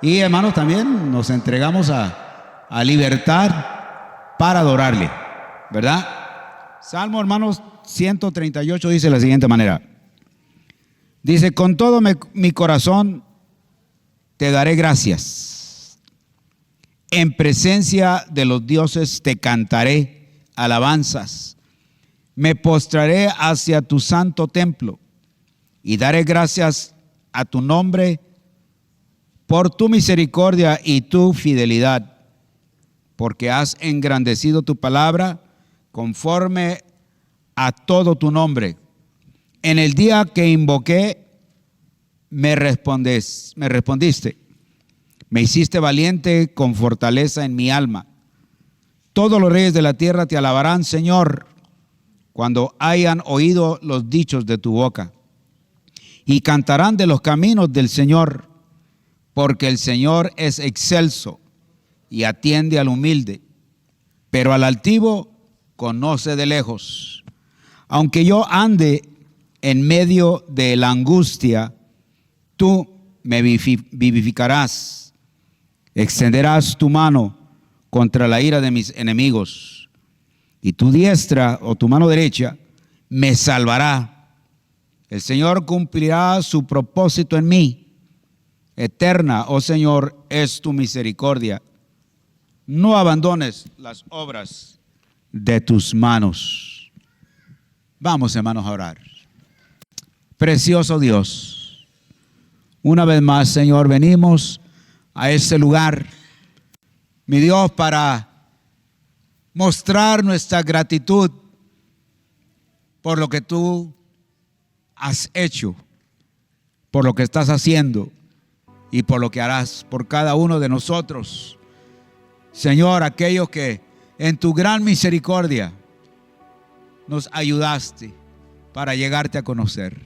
Y hermanos, también nos entregamos a libertad para adorarle, ¿verdad? Salmo, hermanos, 138 dice de la siguiente manera. Dice, con todo mi corazón te daré gracias. En presencia de los dioses te cantaré alabanzas. Me postraré hacia tu santo templo y daré gracias a tu nombre por tu misericordia y tu fidelidad, porque has engrandecido tu palabra conforme a todo tu nombre. En el día que invoqué, me respondiste. Me hiciste valiente con fortaleza en mi alma. Todos los reyes de la tierra te alabarán, Señor, cuando hayan oído los dichos de tu boca. Y cantarán de los caminos del Señor, porque el Señor es excelso y atiende al humilde, pero al altivo conoce de lejos. Aunque yo ande en medio de la angustia, tú me vivificarás. Extenderás tu mano contra la ira de mis enemigos, y tu diestra o tu mano derecha me salvará. El Señor cumplirá su propósito en mí. Eterna, oh Señor, es tu misericordia. No abandones las obras de tus manos. Vamos, hermanos, a orar. Precioso Dios, una vez más, Señor, venimos a este lugar, mi Dios, para mostrar nuestra gratitud por lo que tú has hecho, por lo que estás haciendo y por lo que harás por cada uno de nosotros. Señor, aquellos que en tu gran misericordia nos ayudaste para llegarte a conocer.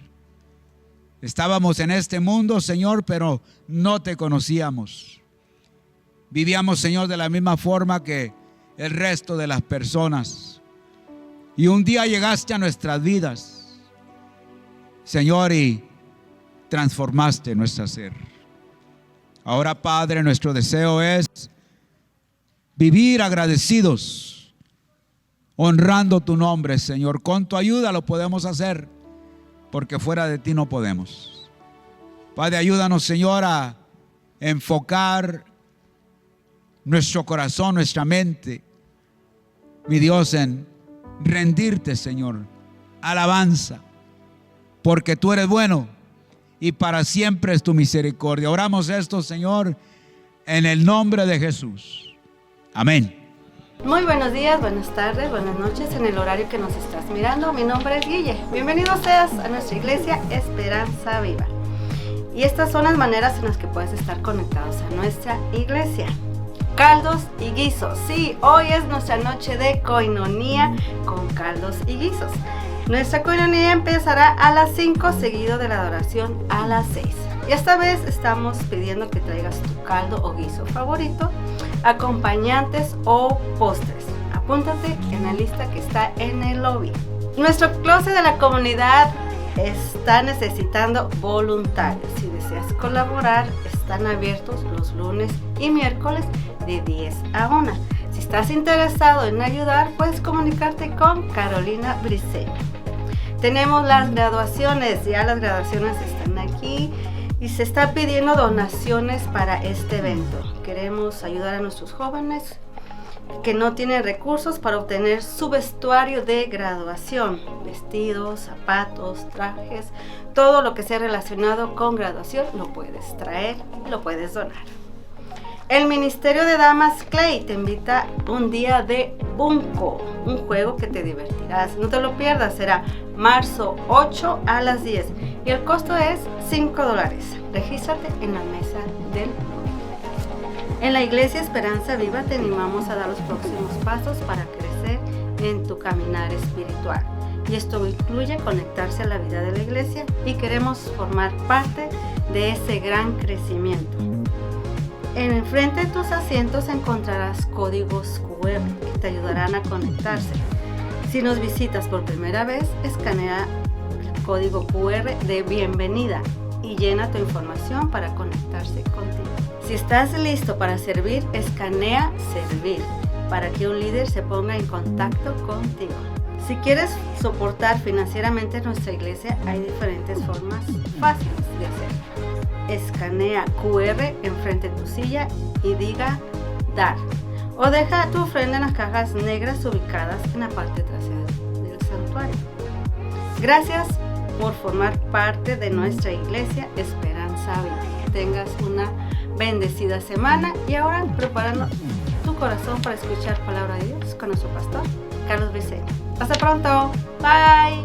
Estábamos en este mundo, Señor, pero no te conocíamos. Vivíamos, Señor, de la misma forma que el resto de las personas. Y un día llegaste a nuestras vidas, Señor, y transformaste nuestro ser. Ahora, Padre, nuestro deseo es vivir agradecidos, honrando tu nombre, Señor. Con tu ayuda lo podemos hacer, porque fuera de ti no podemos. Padre, ayúdanos, Señor, a enfocar nuestro corazón, nuestra mente, mi Dios, en rendirte, Señor, alabanza, porque tú eres bueno y para siempre es tu misericordia. Oramos esto, Señor, en el nombre de Jesús. Amén. Muy buenos días, buenas tardes, buenas noches en el horario que nos estás mirando. Mi nombre es Guille. Bienvenido seas a nuestra iglesia Esperanza Viva. Y estas son las maneras en las que puedes estar conectados a nuestra iglesia. Caldos y guisos. Sí, hoy es nuestra noche de coinonía con caldos y guisos. Nuestra coinonía empezará a las 5, seguido de la adoración a las 6. Y esta vez estamos pidiendo que traigas tu caldo o guiso favorito, acompañantes o postres. Apúntate en la lista que está en el lobby. Nuestro closet de la comunidad está necesitando voluntarios. Si deseas colaborar, están abiertos los lunes y miércoles de 10 a 1. Si estás interesado en ayudar, puedes comunicarte con Carolina Briceño. Tenemos las graduaciones, ya las graduaciones están aquí y se está pidiendo donaciones para este evento. Queremos ayudar a nuestros jóvenes que no tienen recursos para obtener su vestuario de graduación, vestidos, zapatos, trajes, todo lo que sea relacionado con graduación lo puedes traer, lo puedes donar. El Ministerio de Damas Clay te invita un día de Bunko, un juego que te divertirás. No te lo pierdas, será marzo 8 a las 10 y el costo es $5. Regístrate en la mesa del lobby. En la Iglesia Esperanza Viva te animamos a dar los próximos pasos para crecer en tu caminar espiritual. Y esto incluye conectarse a la vida de la iglesia y queremos formar parte de ese gran crecimiento. En el frente de tus asientos encontrarás códigos QR que te ayudarán a conectarse. Si nos visitas por primera vez, escanea el código QR de bienvenida y llena tu información para conectarse contigo. Si estás listo para servir, escanea servir para que un líder se ponga en contacto contigo. Si quieres soportar financieramente nuestra iglesia, hay diferentes formas fáciles de hacerlo. Escanea QR enfrente de tu silla y diga dar. O deja tu ofrenda en las cajas negras ubicadas en la parte trasera del santuario. Gracias por formar parte de nuestra iglesia Esperanza Viva. Que tengas una bendecida semana y ahora preparando tu corazón para escuchar palabra de Dios con nuestro pastor Carlos Briceño. Hasta pronto. Bye.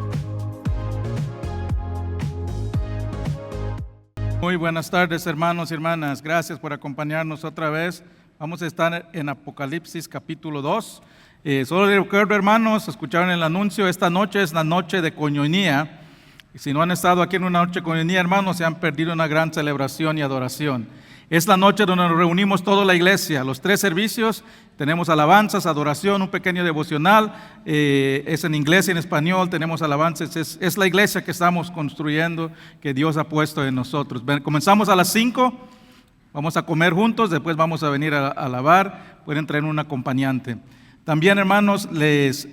Muy buenas tardes, hermanos y hermanas. Gracias por acompañarnos otra vez. Vamos a estar en Apocalipsis capítulo 2. Solo les recuerdo, hermanos, escucharon el anuncio, esta noche es la noche de coinonía. Y si no han estado aquí en una noche de coinonía, hermanos, se han perdido una gran celebración y adoración. Es la noche donde nos reunimos toda la iglesia, los 3 servicios, tenemos alabanzas, adoración, un pequeño devocional, es en inglés y en español, tenemos alabanzas, es la iglesia que estamos construyendo, que Dios ha puesto en nosotros. Comenzamos a las 5, vamos a comer juntos, después vamos a venir a alabar, pueden traer un acompañante. También, hermanos, les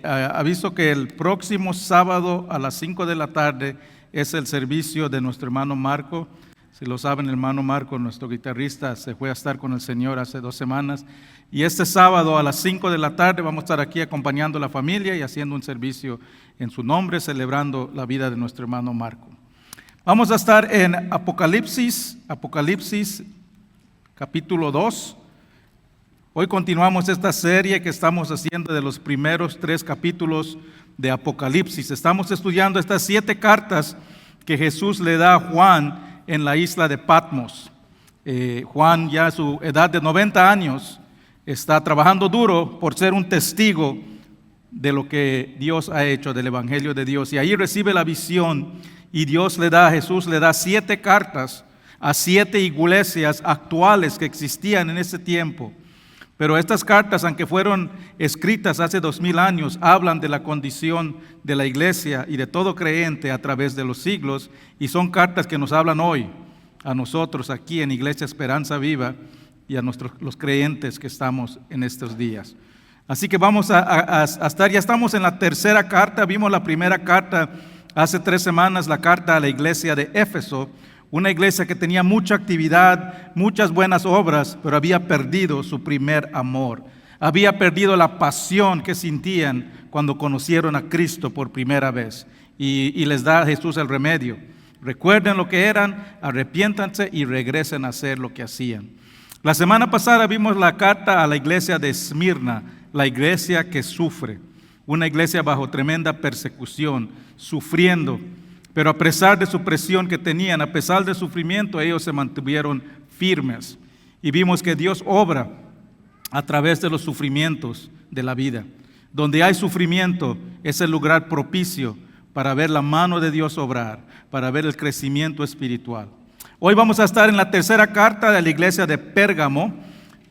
aviso que el próximo sábado a las 5 de la tarde es el servicio de nuestro hermano Marco. Si lo saben, el hermano Marco, nuestro guitarrista, se fue a estar con el Señor hace 2 semanas. Y este sábado a las 5 de la tarde vamos a estar aquí acompañando a la familia y haciendo un servicio en su nombre, celebrando la vida de nuestro hermano Marco. Vamos a estar en Apocalipsis capítulo 2. Hoy continuamos esta serie que estamos haciendo de los primeros 3 capítulos de Apocalipsis. Estamos estudiando estas 7 cartas que Jesús le da a Juan en la isla de Patmos. Juan, ya a su edad de 90 años, está trabajando duro por ser un testigo de lo que Dios ha hecho, del Evangelio de Dios. Y ahí recibe la visión y Jesús le da 7 cartas a 7 iglesias actuales que existían en ese tiempo. Pero estas cartas, aunque fueron escritas hace 2000 años, hablan de la condición de la iglesia y de todo creyente a través de los siglos, y son cartas que nos hablan hoy a nosotros aquí en Iglesia Esperanza Viva y a los creyentes que estamos en estos días. Así que vamos a estar, ya estamos en la 3ª carta. Vimos la primera carta hace 3 semanas, la carta a la iglesia de Éfeso, una iglesia que tenía mucha actividad, muchas buenas obras, pero había perdido su primer amor. Había perdido la pasión que sentían cuando conocieron a Cristo por primera vez. Y les da a Jesús el remedio. Recuerden lo que eran, arrepiéntanse y regresen a hacer lo que hacían. La semana pasada vimos la carta a la iglesia de Esmirna, la iglesia que sufre. Una iglesia bajo tremenda persecución, sufriendo. Pero a pesar de su presión que tenían, a pesar del sufrimiento, ellos se mantuvieron firmes. Y vimos que Dios obra a través de los sufrimientos de la vida. Donde hay sufrimiento es el lugar propicio para ver la mano de Dios obrar, para ver el crecimiento espiritual. Hoy vamos a estar en la 3ª carta de la iglesia de Pérgamo,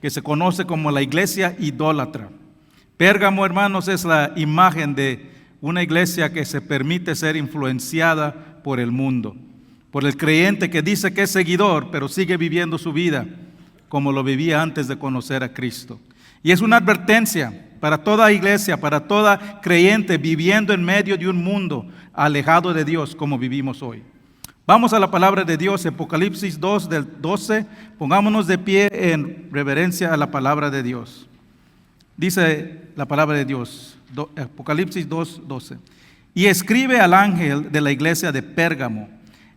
que se conoce como la iglesia idólatra. Pérgamo, hermanos, es la imagen de una iglesia que se permite ser influenciada por el mundo, por el creyente que dice que es seguidor, pero sigue viviendo su vida como lo vivía antes de conocer a Cristo. Y es una advertencia para toda iglesia, para toda creyente viviendo en medio de un mundo alejado de Dios como vivimos hoy. Vamos a la palabra de Dios, Apocalipsis 2 del 12. Pongámonos de pie en reverencia a la palabra de Dios. Dice la palabra de Dios, Apocalipsis 2:12. Y escribe al ángel de la iglesia de Pérgamo,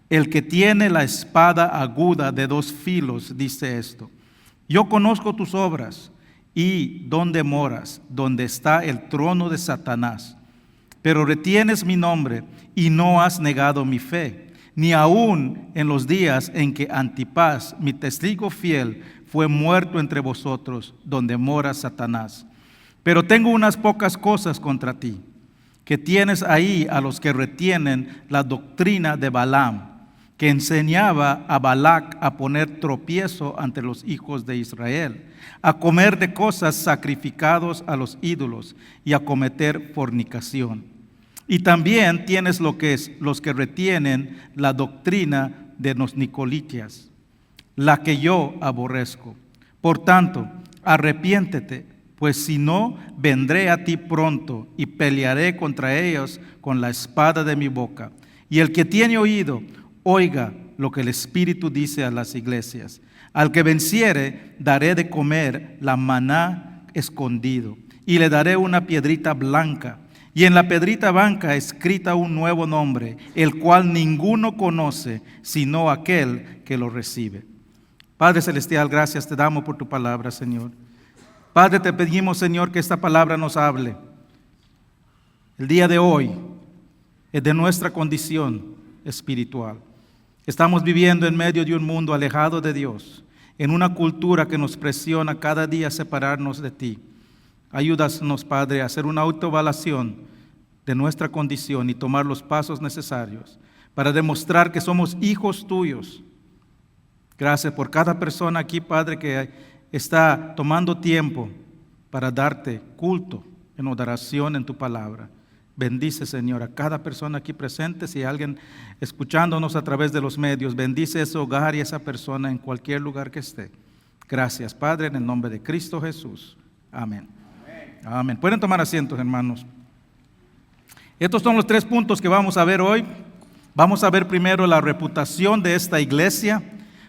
el que tiene la espada aguda de 2 filos, dice esto: yo conozco tus obras y dónde moras, donde está el trono de Satanás, pero retienes mi nombre y no has negado mi fe, ni aun en los días en que Antipas, mi testigo fiel, fue muerto entre vosotros, donde mora Satanás. Pero tengo unas pocas cosas contra ti, que tienes ahí a los que retienen la doctrina de Balaam, que enseñaba a Balac a poner tropiezo ante los hijos de Israel, a comer de cosas sacrificados a los ídolos y a cometer fornicación. Y también tienes los que retienen la doctrina de los Nicolitias, la que yo aborrezco. Por tanto, arrepiéntete, pues si no, vendré a ti pronto y pelearé contra ellos con la espada de mi boca. Y el que tiene oído, oiga lo que el Espíritu dice a las iglesias. Al que venciere, daré de comer la maná escondido, y le daré una piedrita blanca, y en la piedrita blanca escrita un nuevo nombre, el cual ninguno conoce, sino aquel que lo recibe. Padre Celestial, gracias te damos por tu palabra, Señor. Padre, te pedimos, Señor, que esta palabra nos hable. El día de hoy es de nuestra condición espiritual. Estamos viviendo en medio de un mundo alejado de Dios, en una cultura que nos presiona cada día a separarnos de ti. Ayúdanos, Padre, a hacer una autoevaluación de nuestra condición y tomar los pasos necesarios para demostrar que somos hijos tuyos. Gracias por cada persona aquí, Padre, que está tomando tiempo para darte culto en adoración en tu palabra. Bendice, Señor, a cada persona aquí presente. Si hay alguien escuchándonos a través de los medios, bendice ese hogar y esa persona en cualquier lugar que esté. Gracias, Padre, en el nombre de Cristo Jesús. Amén. Amén. Pueden tomar asientos, hermanos. Estos son los 3 puntos que vamos a ver hoy. Vamos a ver primero la reputación de esta iglesia.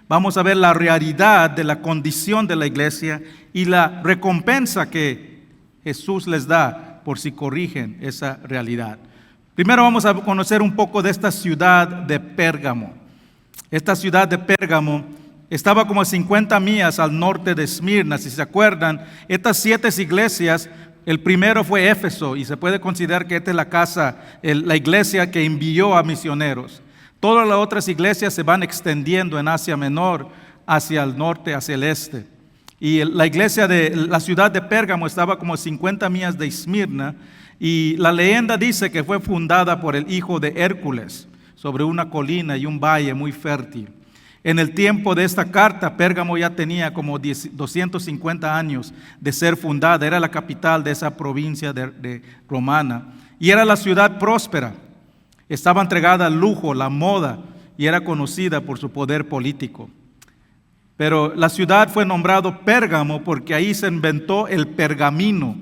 Vamos a ver la realidad de la condición de la iglesia y la recompensa que Jesús les da por si corrigen esa realidad. Primero vamos a conocer un poco de esta ciudad de Pérgamo. Esta ciudad de Pérgamo estaba como a 50 millas al norte de Esmirna. Si se acuerdan, estas 7 iglesias, el primero fue Éfeso, y se puede considerar que esta es la iglesia que envió a misioneros. Todas las otras iglesias se van extendiendo en Asia Menor, hacia el norte, hacia el este. Y la iglesia de la ciudad de Pérgamo estaba como a 50 millas de Esmirna, y la leyenda dice que fue fundada por el hijo de Hércules sobre una colina y un valle muy fértil. En el tiempo de esta carta, Pérgamo ya tenía como 250 años de ser fundada. Era la capital de esa provincia de romana y era la ciudad próspera. Estaba entregada al lujo, la moda, y era conocida por su poder político. Pero la ciudad fue nombrado Pérgamo porque ahí se inventó el pergamino,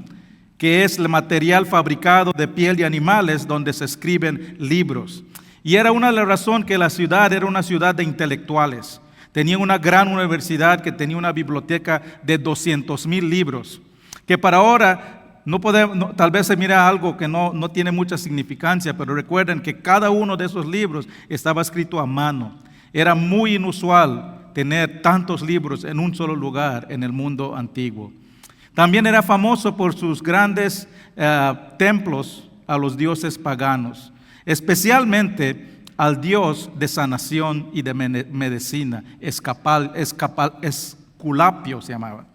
que es el material fabricado de piel de animales donde se escriben libros. Y era una de las razones que la ciudad era una ciudad de intelectuales. Tenía una gran universidad que tenía una biblioteca de 200,000 libros, que para ahora tal vez se mira algo que no tiene mucha significancia, pero recuerden que cada uno de esos libros estaba escrito a mano. Era muy inusual tener tantos libros en un solo lugar en el mundo antiguo. También era famoso por sus grandes templos a los dioses paganos, especialmente al dios de sanación y de medicina, Esculapio se llamaba.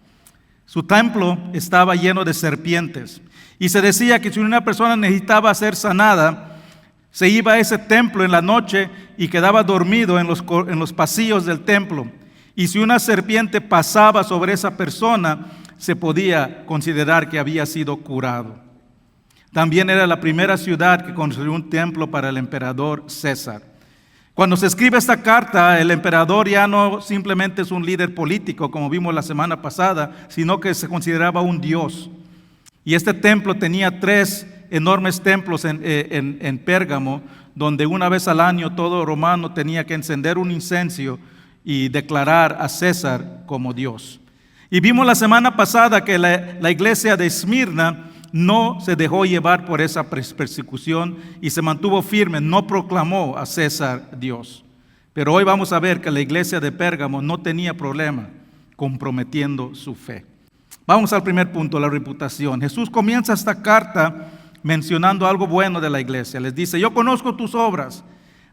Su templo estaba lleno de serpientes y se decía que si una persona necesitaba ser sanada, se iba a ese templo en la noche y quedaba dormido en los pasillos del templo. Y si una serpiente pasaba sobre esa persona, se podía considerar que había sido curado. También era la primera ciudad que construyó un templo para el emperador César. Cuando se escribe esta carta, el emperador ya no simplemente es un líder político, como vimos la semana pasada, sino que se consideraba un dios. Y este templo tenía 3 enormes templos en Pérgamo, donde una vez al año todo romano tenía que encender un incienso y declarar a César como Dios. Y vimos la semana pasada que la iglesia de Esmirna no se dejó llevar por esa persecución y se mantuvo firme, no proclamó a César Dios. Pero hoy vamos a ver que la iglesia de Pérgamo no tenía problema comprometiendo su fe. Vamos al primer punto, la reputación. Jesús comienza esta carta mencionando algo bueno de la iglesia. Les dice: yo conozco tus obras,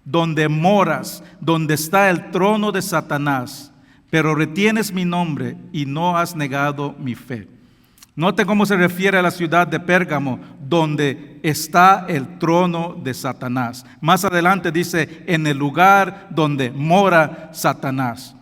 donde moras, donde está el trono de Satanás, pero retienes mi nombre y no has negado mi fe. Note cómo se refiere a la ciudad de Pérgamo, donde está el trono de Satanás. Más adelante dice, en el lugar donde mora Satanás.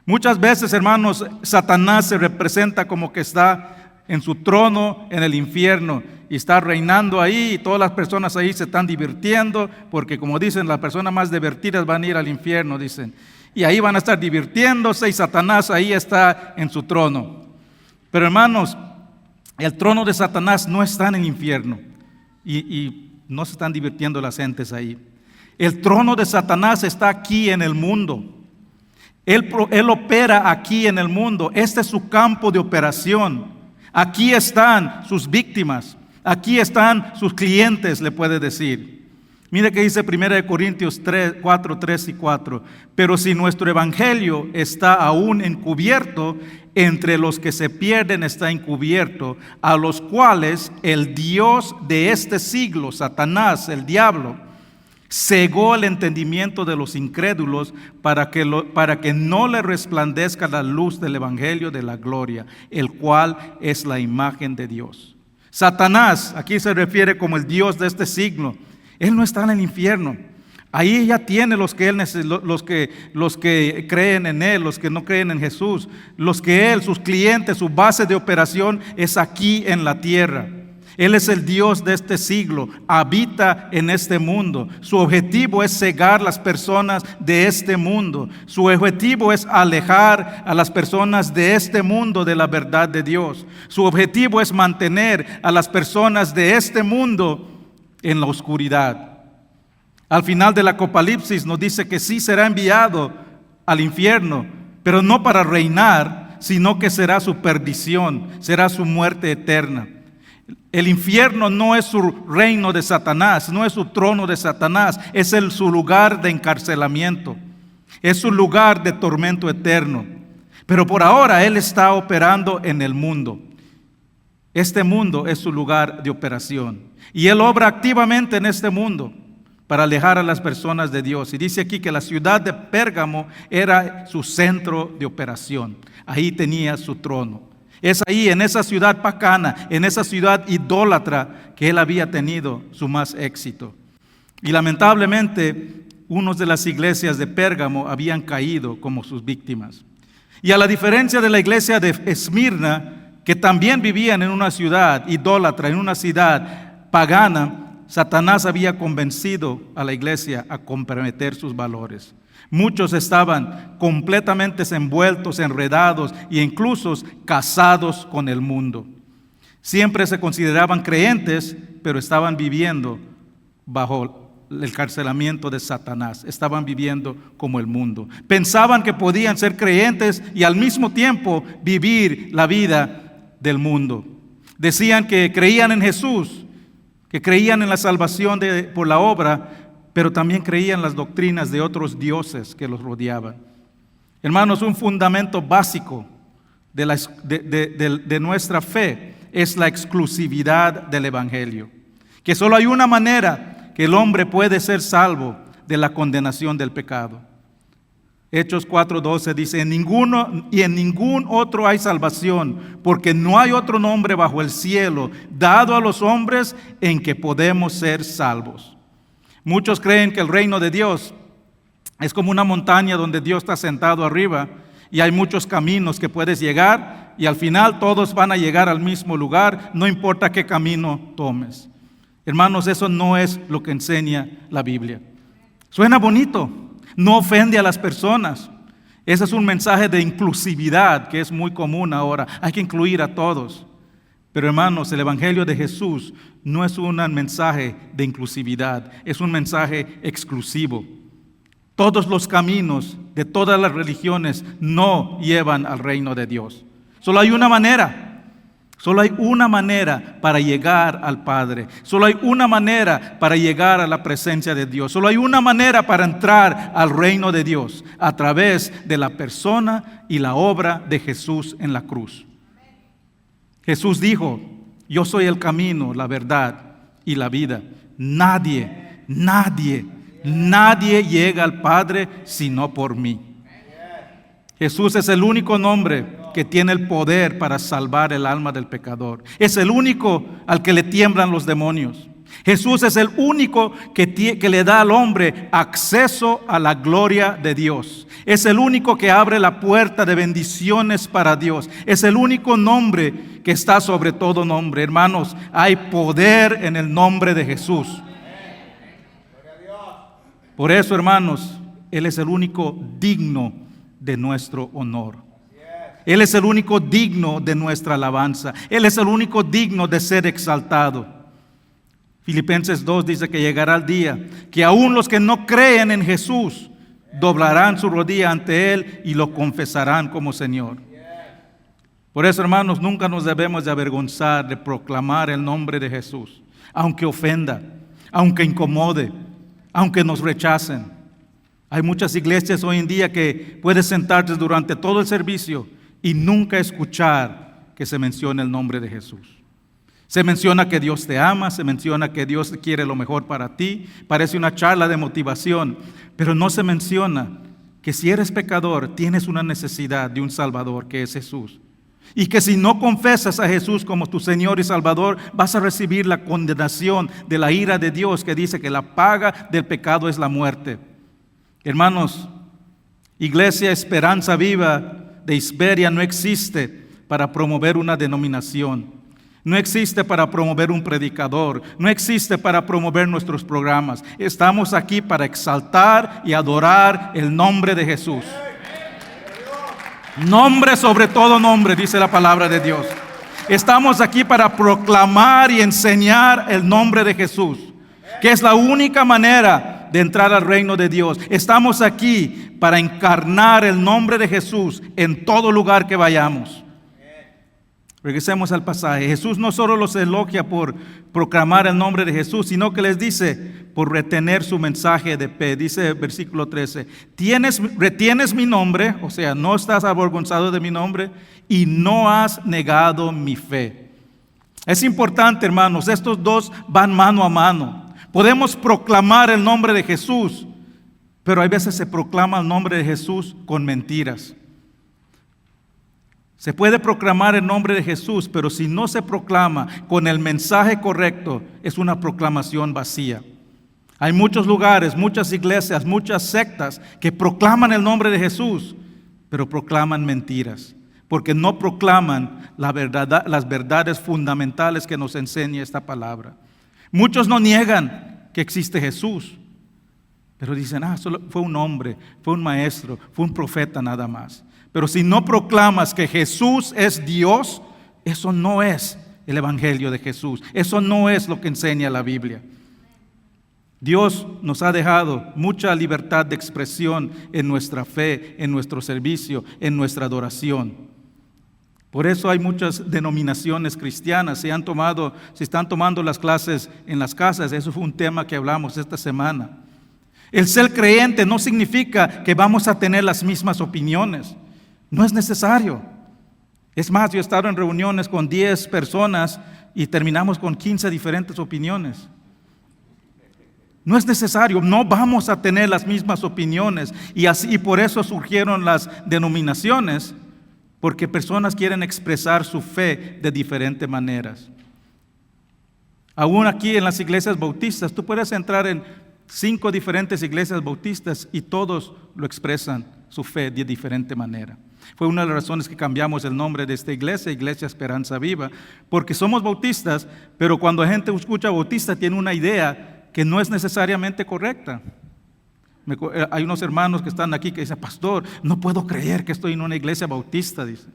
Muchas veces, hermanos, Satanás se representa como que está en su trono en el infierno. y está reinando ahí, y todas las personas ahí se están divirtiendo, porque como dicen, las personas más divertidas van a ir al infierno, dicen. Y ahí van a estar divirtiéndose y Satanás ahí está en su trono. Pero hermanos, el trono de Satanás no está en el infierno y no se están divirtiendo las gentes ahí. El trono de Satanás está aquí en el mundo. Él opera aquí en el mundo. Este es su campo de operación. Aquí están sus víctimas. Aquí están sus clientes, le puede decir. Mire que dice 1 Corintios 4, 3 y 4. Pero si nuestro evangelio está aún encubierto, entre los que se pierden está encubierto, a los cuales el Dios de este siglo, Satanás, el diablo, cegó el entendimiento de los incrédulos para que no le resplandezca la luz del evangelio de la gloria, el cual es la imagen de Dios. Satanás, aquí se refiere como el Dios de este siglo. Él no está en el infierno. Ahí ya tiene los que creen en Él, los que no creen en Jesús, sus clientes, su base de operación es aquí en la tierra. Él es el Dios de este siglo, habita en este mundo. Su objetivo es cegar las personas de este mundo. Su objetivo es alejar a las personas de este mundo de la verdad de Dios. Su objetivo es mantener a las personas de este mundo en la oscuridad. Al final del Apocalipsis nos dice que sí será enviado al infierno, pero no para reinar, sino que será su perdición, será su muerte eterna. El infierno no es su reino de Satanás, no es su trono de Satanás, es su lugar de encarcelamiento, es su lugar de tormento eterno. Pero por ahora Él está operando en el mundo. Este mundo es su lugar de operación. Y Él obra activamente en este mundo para alejar a las personas de Dios. Y dice aquí que la ciudad de Pérgamo era su centro de operación. Ahí tenía su trono. Es ahí, en esa ciudad pagana, en esa ciudad idólatra, que Él había tenido su más éxito. Y lamentablemente, unos de las iglesias de Pérgamo habían caído como sus víctimas. Y a la diferencia de la iglesia de Esmirna, que también vivían en una ciudad idólatra, en una ciudad pagana, Satanás había convencido a la iglesia a comprometer sus valores. Muchos estaban completamente envueltos, enredados e incluso casados con el mundo. Siempre se consideraban creyentes, pero estaban viviendo bajo el encarcelamiento de Satanás. Estaban viviendo como el mundo. Pensaban que podían ser creyentes y al mismo tiempo vivir la vida del mundo. Decían que creían en Jesús, que creían en la salvación por la obra, pero también creían las doctrinas de otros dioses que los rodeaban. Hermanos, un fundamento básico de nuestra fe es la exclusividad del Evangelio. Que solo hay una manera que el hombre puede ser salvo de la condenación del pecado. Hechos 4:12 dice, en ningún otro hay salvación, porque no hay otro nombre bajo el cielo dado a los hombres en que podemos ser salvos. Muchos creen que el reino de Dios es como una montaña donde Dios está sentado arriba y hay muchos caminos que puedes llegar y al final todos van a llegar al mismo lugar, no importa qué camino tomes. Hermanos, eso no es lo que enseña la Biblia. Suena bonito, no ofende a las personas. Ese es un mensaje de inclusividad que es muy común ahora. Hay que incluir a todos. Pero hermanos, el Evangelio de Jesús no es un mensaje de inclusividad, es un mensaje exclusivo. Todos los caminos de todas las religiones no llevan al reino de Dios. Solo hay una manera para llegar al Padre. Solo hay una manera para llegar a la presencia de Dios. Solo hay una manera para entrar al reino de Dios, a través de la persona y la obra de Jesús en la cruz. Jesús dijo, yo soy el camino, la verdad y la vida. Nadie llega al Padre sino por mí. Jesús es el único nombre que tiene el poder para salvar el alma del pecador. Es el único al que le tiemblan los demonios. Jesús es el único que le da al hombre acceso a la gloria de Dios. Es el único que abre la puerta de bendiciones para Dios. Es el único nombre que está sobre todo nombre. Hermanos, hay poder en el nombre de Jesús. Por eso, hermanos, Él es el único digno de nuestro honor. Él es el único digno de nuestra alabanza. Él es el único digno de ser exaltado. Filipenses 2 dice que llegará el día que aún los que no creen en Jesús doblarán su rodilla ante Él y lo confesarán como Señor. Por eso, hermanos, nunca nos debemos de avergonzar de proclamar el nombre de Jesús, aunque ofenda, aunque incomode, aunque nos rechacen. Hay muchas iglesias hoy en día que puedes sentarte durante todo el servicio y nunca escuchar que se mencione el nombre de Jesús. Se menciona que Dios te ama, se menciona que Dios quiere lo mejor para ti. Parece una charla de motivación, pero no se menciona que si eres pecador, tienes una necesidad de un Salvador que es Jesús. Y que si no confesas a Jesús como tu Señor y Salvador, vas a recibir la condenación de la ira de Dios, que dice que la paga del pecado es la muerte. Hermanos, Iglesia Esperanza Viva de Isberia no existe para promover una denominación. No existe para promover un predicador, no existe para promover nuestros programas. Estamos aquí para exaltar y adorar el nombre de Jesús. Nombre sobre todo nombre, dice la palabra de Dios. Estamos aquí para proclamar y enseñar el nombre de Jesús, que es la única manera de entrar al reino de Dios. Estamos aquí para encarnar el nombre de Jesús en todo lugar que vayamos. Regresemos al pasaje. Jesús no solo los elogia por proclamar el nombre de Jesús, sino que les dice por retener su mensaje de fe. Dice versículo 13, retienes mi nombre, o sea, no estás avergonzado de mi nombre y no has negado mi fe. Es importante, hermanos, estos dos van mano a mano. Podemos proclamar el nombre de Jesús, pero hay veces se proclama el nombre de Jesús con mentiras. Se puede proclamar el nombre de Jesús, pero si no se proclama con el mensaje correcto, es una proclamación vacía. Hay muchos lugares, muchas iglesias, muchas sectas que proclaman el nombre de Jesús, pero proclaman mentiras, porque no proclaman la verdad, las verdades fundamentales que nos enseña esta palabra. Muchos no niegan que existe Jesús, pero dicen, solo fue un hombre, fue un maestro, fue un profeta nada más. Pero si no proclamas que Jesús es Dios, eso no es el Evangelio de Jesús. Eso no es lo que enseña la Biblia. Dios nos ha dejado mucha libertad de expresión en nuestra fe, en nuestro servicio, en nuestra adoración. Por eso hay muchas denominaciones cristianas. Se están tomando las clases en las casas. Eso fue un tema que hablamos esta semana. El ser creyente no significa que vamos a tener las mismas opiniones. No es necesario. Es más, yo he estado en reuniones con 10 personas y terminamos con 15 diferentes opiniones. No es necesario, no vamos a tener las mismas opiniones. Y por eso surgieron las denominaciones, porque personas quieren expresar su fe de diferentes maneras. Aún aquí en las iglesias bautistas, tú puedes entrar en 5 diferentes iglesias bautistas y todos lo expresan su fe de diferente manera. Fue una de las razones que cambiamos el nombre de esta iglesia, Iglesia Esperanza Viva, porque somos bautistas, pero cuando la gente escucha bautista tiene una idea que no es necesariamente correcta. Hay unos hermanos que están aquí que dicen, pastor, no puedo creer que estoy en una iglesia bautista, dice.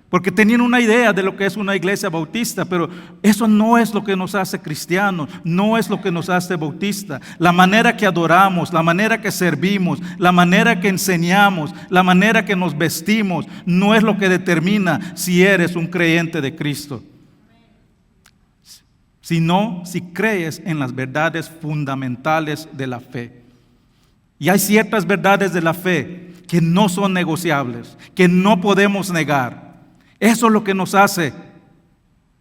Porque tenían una idea de lo que es una iglesia bautista, pero eso no es lo que nos hace cristianos, no es lo que nos hace bautista. La manera que adoramos, la manera que servimos, la manera que enseñamos, la manera que nos vestimos, no es lo que determina si eres un creyente de Cristo. Sino si crees en las verdades fundamentales de la fe. Y hay ciertas verdades de la fe que no son negociables, que no podemos negar. Eso es lo que nos hace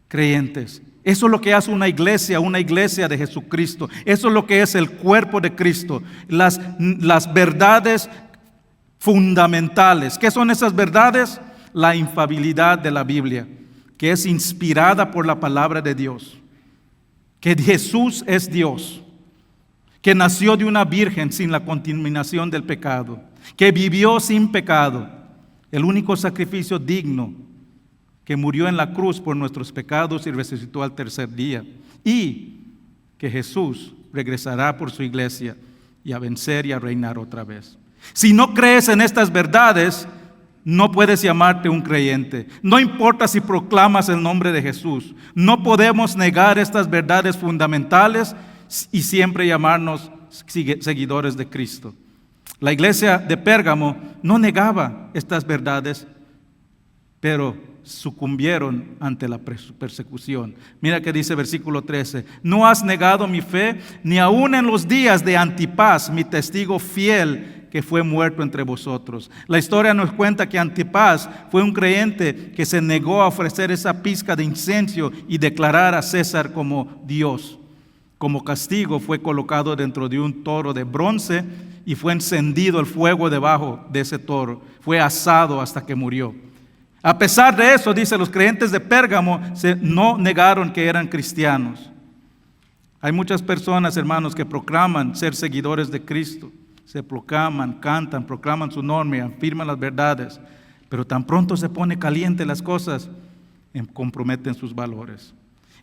creyentes. Eso es lo que hace una iglesia de Jesucristo. Eso es lo que es el cuerpo de Cristo. Las verdades fundamentales. ¿Qué son esas verdades? La infalibilidad de la Biblia, que es inspirada por la palabra de Dios, que Jesús es Dios, que nació de una virgen sin la contaminación del pecado, que vivió sin pecado, el único sacrificio digno, que murió en la cruz por nuestros pecados y resucitó al tercer día, y que Jesús regresará por su iglesia y a vencer y a reinar otra vez. Si no crees en estas verdades, no puedes llamarte un creyente. No importa si proclamas el nombre de Jesús. No podemos negar estas verdades fundamentales y siempre llamarnos seguidores de Cristo. La iglesia de Pérgamo no negaba estas verdades, pero sucumbieron ante la persecución. Mira que dice versículo 13: no has negado mi fe, ni aun en los días de Antipas, mi testigo fiel, que fue muerto entre vosotros. La historia nos cuenta que Antipas fue un creyente que se negó a ofrecer esa pizca de incienso y declarar a César como Dios. Como castigo fue colocado dentro de un toro de bronce y fue encendido el fuego debajo de ese toro. Fue asado hasta que murió. A pesar de eso, dice, los creyentes de Pérgamo no negaron que eran cristianos. Hay muchas personas, hermanos, que proclaman ser seguidores de Cristo. Se proclaman, cantan, proclaman su nombre, afirman las verdades, pero tan pronto se pone caliente las cosas, comprometen sus valores.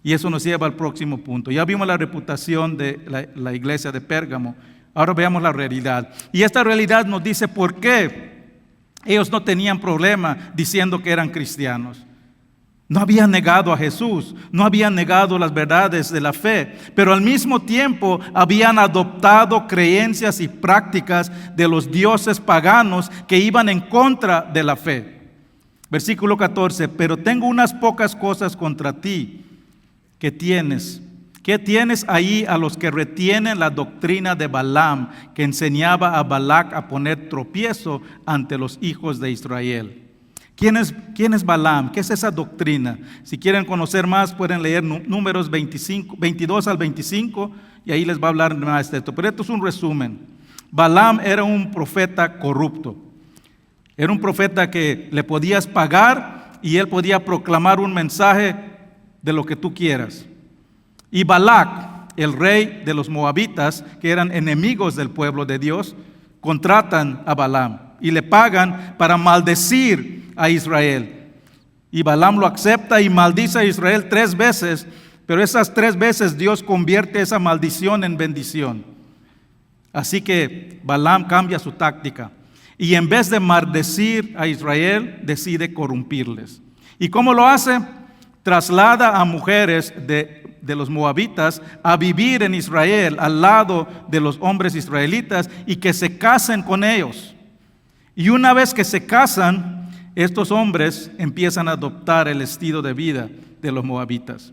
Y eso nos lleva al próximo punto. Ya vimos la reputación de la iglesia de Pérgamo, ahora veamos la realidad. Y esta realidad nos dice por qué ellos no tenían problema diciendo que eran cristianos. No habían negado a Jesús, no habían negado las verdades de la fe, pero al mismo tiempo habían adoptado creencias y prácticas de los dioses paganos que iban en contra de la fe. Versículo 14: pero tengo unas pocas cosas contra ti. ¿Qué tienes? ¿Qué tienes ahí a los que retienen la doctrina de Balaam, que enseñaba a Balac a poner tropiezo ante los hijos de Israel? ¿Quién es Balaam? ¿Qué es esa doctrina? Si quieren conocer más, pueden leer Números 22 al 25 y ahí les va a hablar más de esto. Pero esto es un resumen. Balaam era un profeta corrupto. Era un profeta que le podías pagar y él podía proclamar un mensaje de lo que tú quieras. Y Balac, el rey de los moabitas, que eran enemigos del pueblo de Dios, contratan a Balaam y le pagan para maldecir a Israel. Y Balaam lo acepta y maldice a Israel 3 veces, pero esas 3 veces Dios convierte esa maldición en bendición. Así que Balaam cambia su táctica y en vez de maldecir a Israel, decide corrompirles. ¿Y cómo lo hace? Traslada a mujeres de los moabitas a vivir en Israel al lado de los hombres israelitas y que se casen con ellos. Y una vez que se casan, estos hombres empiezan a adoptar el estilo de vida de los moabitas,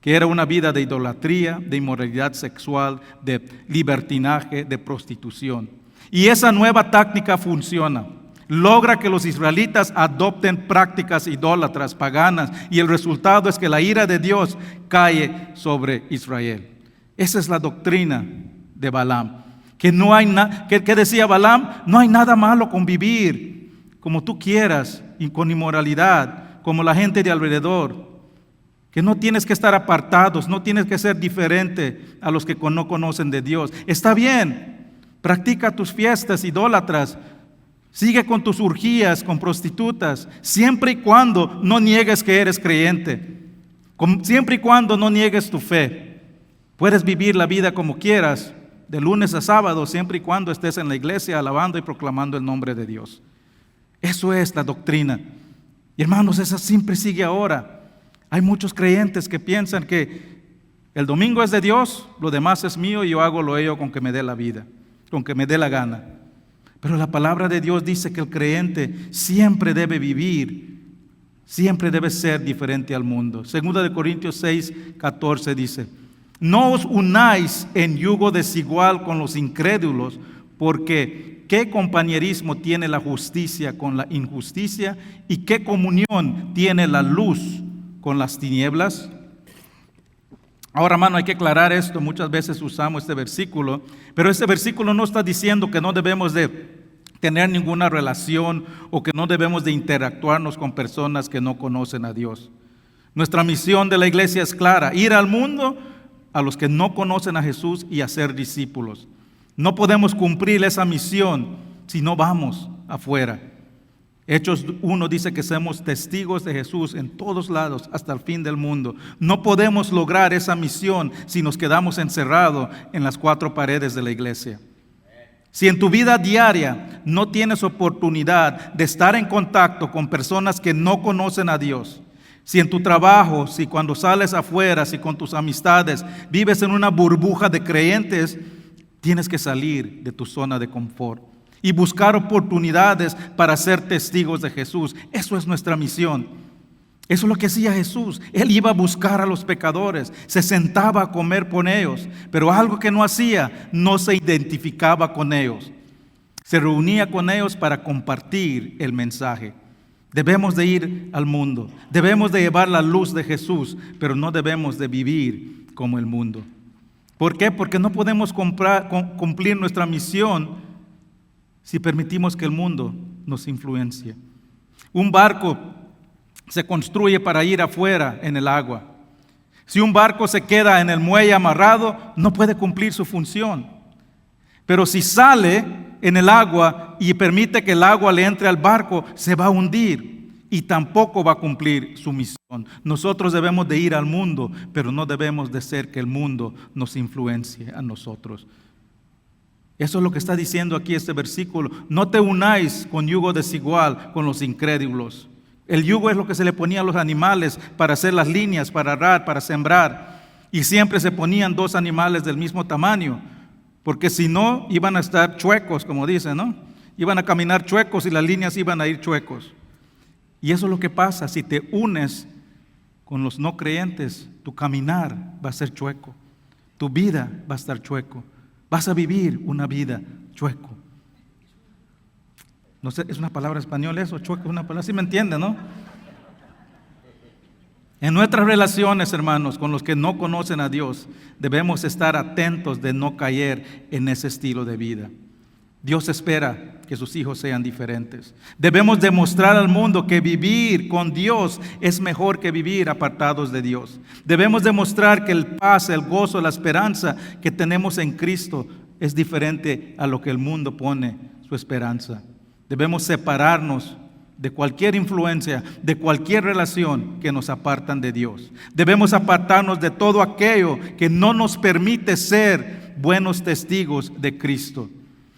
que era una vida de idolatría, de inmoralidad sexual, de libertinaje, de prostitución. Y esa nueva táctica funciona. Logra que los israelitas adopten prácticas idólatras, paganas, y el resultado es que la ira de Dios cae sobre Israel. Esa es la doctrina de Balaam. ¿Qué decía Balaam? No hay nada malo con vivir como tú quieras y con inmoralidad, como la gente de alrededor. Que no tienes que estar apartados, no tienes que ser diferente a los que no conocen de Dios. Está bien, practica tus fiestas idólatras, sigue con tus orgías, con prostitutas, siempre y cuando no niegues que eres creyente, siempre y cuando no niegues tu fe. Puedes vivir la vida como quieras, de lunes a sábado, siempre y cuando estés en la iglesia alabando y proclamando el nombre de Dios. Eso es la doctrina. Y hermanos, esa siempre sigue ahora. Hay muchos creyentes que piensan que el domingo es de Dios, lo demás es mío y yo hago lo ello con que me dé la vida, con que me dé la gana. Pero la palabra de Dios dice que el creyente siempre debe vivir, siempre debe ser diferente al mundo. Segunda de Corintios 6, 14 dice: no os unáis en yugo desigual con los incrédulos, porque ¿qué compañerismo tiene la justicia con la injusticia? ¿Y qué comunión tiene la luz con las tinieblas? Ahora, hermano, hay que aclarar esto. Muchas veces usamos este versículo, pero este versículo no está diciendo que no debemos de tener ninguna relación o que no debemos de interactuarnos con personas que no conocen a Dios. Nuestra misión de la iglesia es clara: ir al mundo a los que no conocen a Jesús y a ser discípulos. No podemos cumplir esa misión si no vamos afuera. Hechos 1 dice que somos testigos de Jesús en todos lados hasta el fin del mundo. No podemos lograr esa misión si nos quedamos encerrados en las 4 paredes de la iglesia. Si en tu vida diaria no tienes oportunidad de estar en contacto con personas que no conocen a Dios, si en tu trabajo, si cuando sales afuera, si con tus amistades vives en una burbuja de creyentes, tienes que salir de tu zona de confort y buscar oportunidades para ser testigos de Jesús. Eso es nuestra misión. Eso es lo que hacía Jesús. Él iba a buscar a los pecadores, se sentaba a comer con ellos, pero algo que no hacía, no se identificaba con ellos. Se reunía con ellos para compartir el mensaje. Debemos de ir al mundo, debemos de llevar la luz de Jesús, pero no debemos de vivir como el mundo. ¿Por qué? Porque no podemos cumplir nuestra misión si permitimos que el mundo nos influencie. Un barco se construye para ir afuera en el agua. Si un barco se queda en el muelle amarrado, no puede cumplir su función. Pero si sale en el agua y permite que el agua le entre al barco, se va a hundir y tampoco va a cumplir su misión. Nosotros debemos de ir al mundo, pero no debemos de ser que el mundo nos influencie a nosotros. Eso es lo que está diciendo aquí este versículo. No te unáis con yugo desigual con los incrédulos. El yugo es lo que se le ponía a los animales para hacer las líneas, para arar, para sembrar. Y siempre se ponían 2 animales del mismo tamaño, porque si no, iban a estar chuecos, como dicen, ¿no? Iban a caminar chuecos y las líneas iban a ir chuecos. Y eso es lo que pasa si te unes con los no creyentes. Tu caminar va a ser chueco, tu vida va a estar chueco. Vas a vivir una vida chueco. No sé, ¿es una palabra española eso? Chueco es una palabra, ¿sí me entienden, no? En nuestras relaciones, hermanos, con los que no conocen a Dios, debemos estar atentos de no caer en ese estilo de vida. Dios espera que sus hijos sean diferentes. Debemos demostrar al mundo que vivir con Dios es mejor que vivir apartados de Dios. Debemos demostrar que el paz, el gozo, la esperanza que tenemos en Cristo es diferente a lo que el mundo pone su esperanza. Debemos separarnos de cualquier influencia, de cualquier relación que nos apartan de Dios. Debemos apartarnos de todo aquello que no nos permite ser buenos testigos de Cristo.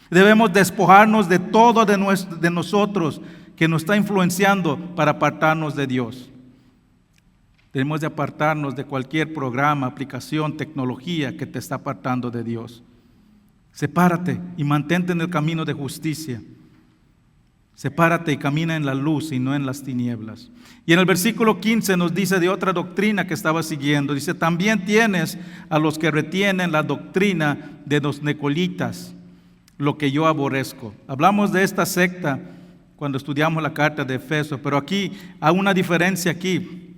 Debemos despojarnos de todo de nosotros que nos está influenciando para apartarnos de Dios. Debemos de apartarnos de cualquier programa, aplicación, tecnología que te está apartando de Dios. Sepárate y mantente en el camino de justicia. Sepárate y camina en la luz y no en las tinieblas. Y en el versículo 15 nos dice de otra doctrina que estaba siguiendo. Dice, también tienes a los que retienen la doctrina de los nicolaítas, lo que yo aborrezco. Hablamos de esta secta cuando estudiamos la carta de Efesios, pero aquí hay una diferencia aquí.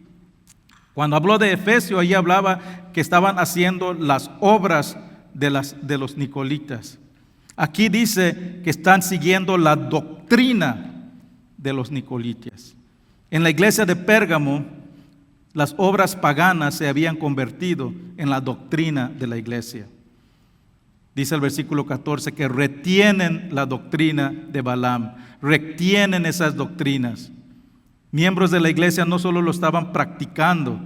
Cuando habló de Efesios, ahí hablaba que estaban haciendo las obras de los nicolaítas. Aquí dice que están siguiendo la doctrina de los nicolaítas. En la iglesia de Pérgamo, las obras paganas se habían convertido en la doctrina de la iglesia. Dice el versículo 14 que retienen la doctrina de Balaam, retienen esas doctrinas. Miembros de la iglesia no solo lo estaban practicando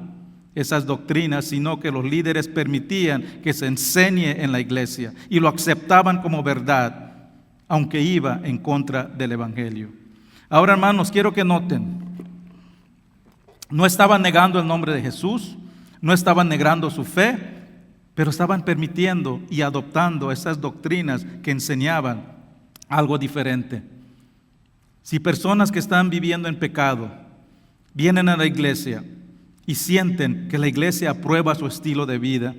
esas doctrinas, sino que los líderes permitían que se enseñe en la iglesia y lo aceptaban como verdad, aunque iba en contra del evangelio. Ahora, hermanos, quiero que noten, no estaban negando el nombre de Jesús, no estaban negando su fe, pero estaban permitiendo y adoptando esas doctrinas que enseñaban algo diferente. Si personas que están viviendo en pecado vienen a la iglesia y sienten que la iglesia aprueba su estilo de vida,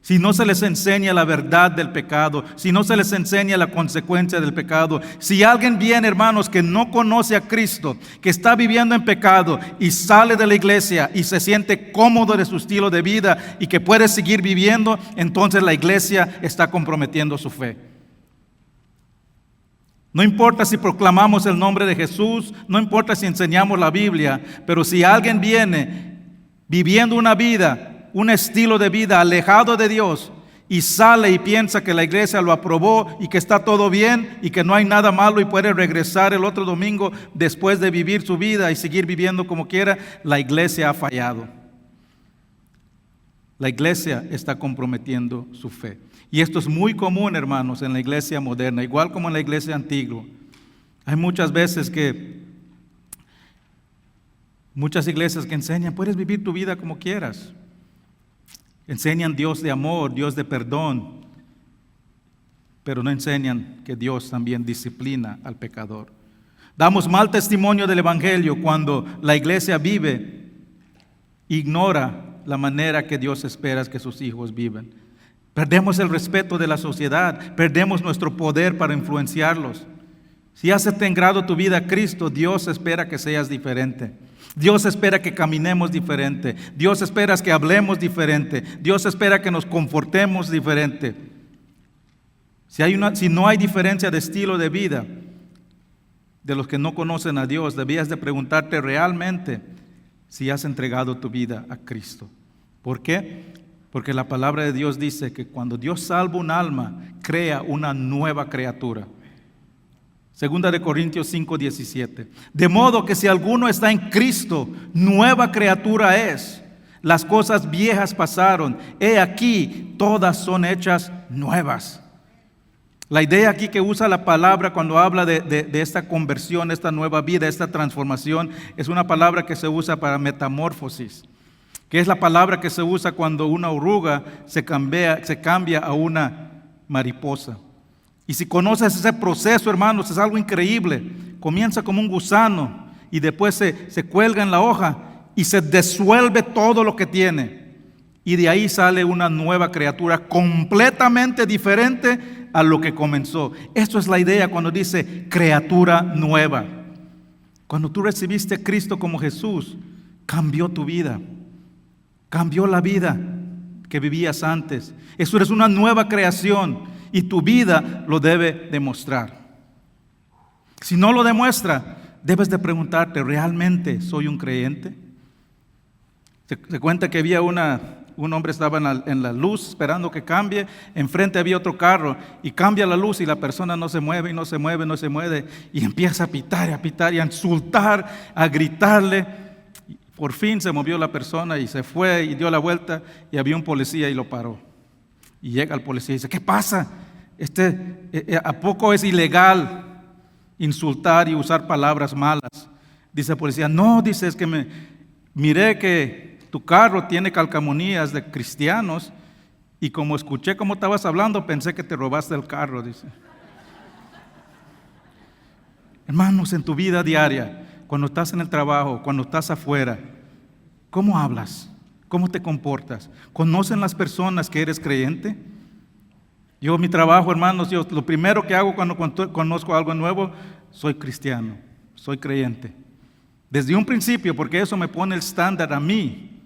si no se les enseña la verdad del pecado, si no se les enseña la consecuencia del pecado, si alguien viene, hermanos, que no conoce a Cristo, que está viviendo en pecado y sale de la iglesia y se siente cómodo de su estilo de vida y que puede seguir viviendo, entonces la iglesia está comprometiendo su fe. No importa si proclamamos el nombre de Jesús, no importa si enseñamos la Biblia, pero si alguien viene viviendo una vida un estilo de vida alejado de Dios y sale y piensa que la iglesia lo aprobó y que está todo bien y que no hay nada malo y puede regresar el otro domingo después de vivir su vida y seguir viviendo como quiera, la iglesia ha fallado. La iglesia está comprometiendo su fe. Y esto es muy común, hermanos, en la iglesia moderna, igual como en la iglesia antigua. Hay muchas veces muchas iglesias que enseñan, puedes vivir tu vida como quieras. Enseñan Dios de amor, Dios de perdón, pero no enseñan que Dios también disciplina al pecador. Damos mal testimonio del Evangelio cuando la iglesia ignora la manera que Dios espera que sus hijos vivan. Perdemos el respeto de la sociedad, perdemos nuestro poder para influenciarlos. Si has integrado tu vida a Cristo, Dios espera que seas diferente. Dios espera que caminemos diferente. Dios espera que hablemos diferente. Dios espera que nos comportemos diferente. Si no hay diferencia de estilo de vida de los que no conocen a Dios, debías de preguntarte realmente si has entregado tu vida a Cristo. ¿Por qué? Porque la palabra de Dios dice que cuando Dios salva un alma, crea una nueva criatura. Segunda de Corintios 5:17. De modo que si alguno está en Cristo, nueva criatura es. Las cosas viejas pasaron. He aquí, todas son hechas nuevas. La idea aquí que usa la palabra cuando habla de esta conversión, esta nueva vida, esta transformación, es una palabra que se usa para metamorfosis, que es la palabra que se usa cuando una oruga se cambia a una mariposa. Y si conoces ese proceso, hermanos, es algo increíble. Comienza como un gusano y después se cuelga en la hoja y se disuelve todo lo que tiene. Y de ahí sale una nueva criatura completamente diferente a lo que comenzó. Esto es la idea cuando dice criatura nueva. Cuando tú recibiste a Cristo como Jesús, cambió tu vida. Cambió la vida que vivías antes. Eso es una nueva creación. Y tu vida lo debe demostrar. Si no lo demuestra, debes de preguntarte, ¿realmente soy un creyente? Se cuenta que había un hombre estaba en la luz esperando que cambie, enfrente había otro carro y cambia la luz y la persona no se mueve y no se mueve, no se mueve y empieza a pitar y a insultar, a gritarle. Por fin se movió la persona y se fue y dio la vuelta y había un policía y lo paró. Y llega el policía y dice, ¿qué pasa? ¿A poco es ilegal insultar y usar palabras malas? Dice el policía, no, dice, es que miré que tu carro tiene calcamonías de cristianos y como escuché cómo estabas hablando, pensé que te robaste el carro, dice. Hermanos, en tu vida diaria, cuando estás en el trabajo, cuando estás afuera, ¿cómo hablas? ¿Cómo te comportas? ¿Conocen las personas que eres creyente? Yo, mi trabajo, hermanos, lo primero que hago cuando conozco algo nuevo, soy cristiano, soy creyente. Desde un principio, porque eso me pone el estándar a mí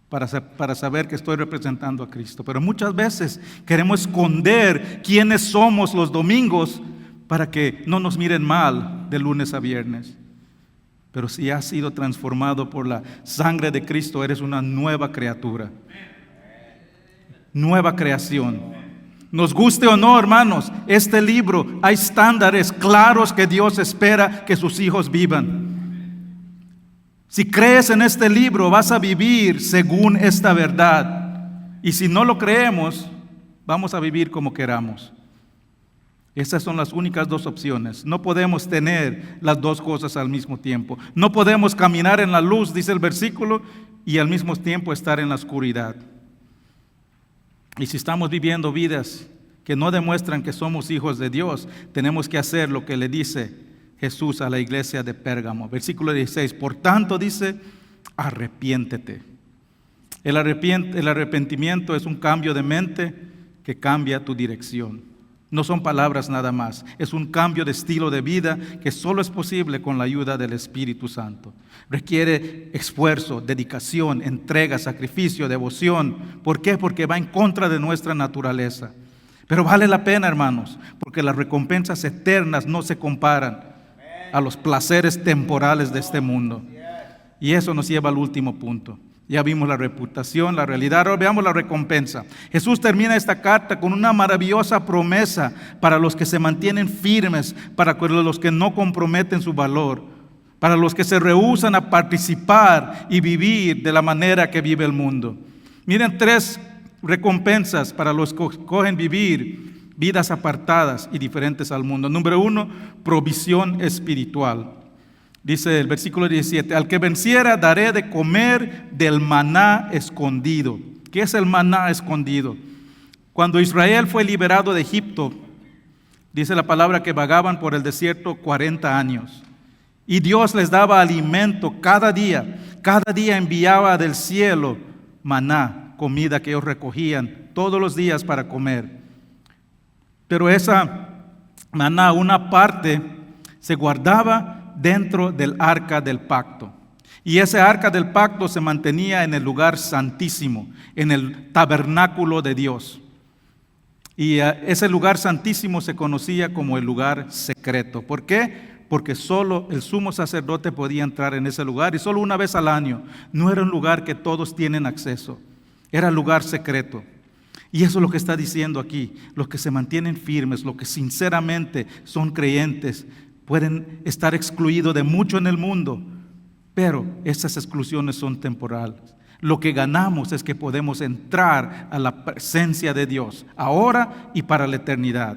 para saber que estoy representando a Cristo. Pero muchas veces queremos esconder quiénes somos los domingos para que no nos miren mal de lunes a viernes. Pero si has sido transformado por la sangre de Cristo, eres una nueva criatura. Nueva creación. Nos guste o no, hermanos, este libro, hay estándares claros que Dios espera que sus hijos vivan. Si crees en este libro, vas a vivir según esta verdad. Y si no lo creemos, vamos a vivir como queramos. Esas son las únicas dos opciones. No podemos tener las dos cosas al mismo tiempo. No podemos caminar en la luz, dice el versículo, y al mismo tiempo estar en la oscuridad. Y si estamos viviendo vidas que no demuestran que somos hijos de Dios, tenemos que hacer lo que le dice Jesús a la iglesia de Pérgamo. Versículo 16, por tanto dice, arrepiéntete. El arrepentimiento es un cambio de mente que cambia tu dirección. No son palabras nada más, es un cambio de estilo de vida que solo es posible con la ayuda del Espíritu Santo. Requiere esfuerzo, dedicación, entrega, sacrificio, devoción. ¿Por qué? Porque va en contra de nuestra naturaleza. Pero vale la pena, hermanos, porque las recompensas eternas no se comparan a los placeres temporales de este mundo. Y eso nos lleva al último punto. Ya vimos la reputación, la realidad. Ahora veamos la recompensa. Jesús termina esta carta con una maravillosa promesa para los que se mantienen firmes, para los que no comprometen su valor, para los que se rehúsan a participar y vivir de la manera que vive el mundo. Miren, 3 recompensas para los que escogen vivir vidas apartadas y diferentes al mundo. Número 1, provisión espiritual. Dice el versículo 17, al que venciera daré de comer del maná escondido. ¿Qué es el maná escondido? Cuando Israel fue liberado de Egipto, dice la palabra que vagaban por el desierto 40 años. Y Dios les daba alimento cada día enviaba del cielo maná, comida que ellos recogían todos los días para comer. Pero esa maná, una parte, se guardaba dentro del arca del pacto. Y ese arca del pacto se mantenía en el lugar santísimo, en el tabernáculo de Dios. Y ese lugar santísimo se conocía como el lugar secreto. ¿Por qué? Porque solo el sumo sacerdote podía entrar en ese lugar y solo una vez al año. No era un lugar que todos tienen acceso, era lugar secreto. Y eso es lo que está diciendo aquí. Los que se mantienen firmes, los que sinceramente son creyentes, pueden estar excluidos de mucho en el mundo, pero esas exclusiones son temporales. Lo que ganamos es que podemos entrar a la presencia de Dios, ahora y para la eternidad.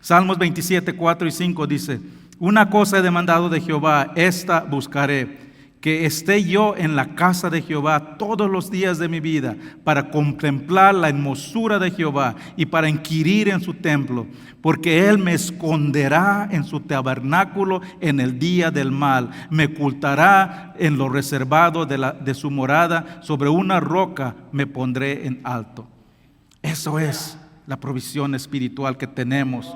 Salmos 27, 4 y 5 dice, una cosa he demandado de Jehová, esta buscaré, que esté yo en la casa de Jehová todos los días de mi vida, para contemplar la hermosura de Jehová y para inquirir en su templo, porque Él me esconderá en su tabernáculo en el día del mal, me ocultará en lo reservado de su morada, sobre una roca me pondré en alto. Eso es la provisión espiritual que tenemos.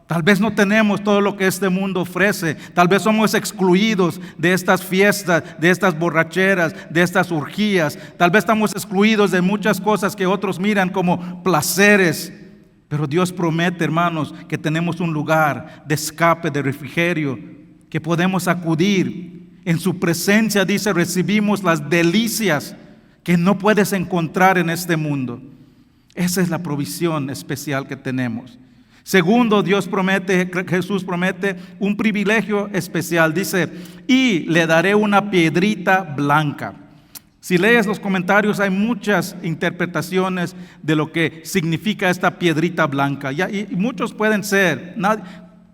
Tal vez no tenemos todo lo que este mundo ofrece. Tal vez somos excluidos de estas fiestas, de estas borracheras, de estas orgías. Tal vez estamos excluidos de muchas cosas que otros miran como placeres. Pero Dios promete, hermanos, que tenemos un lugar de escape, de refrigerio, que podemos acudir. En su presencia, dice, recibimos las delicias que no puedes encontrar en este mundo. Esa es la provisión especial que tenemos. Segundo, Jesús promete un privilegio especial. Dice, y le daré una piedrita blanca. Si lees los comentarios, hay muchas interpretaciones de lo que significa esta piedrita blanca. Y muchos pueden ser,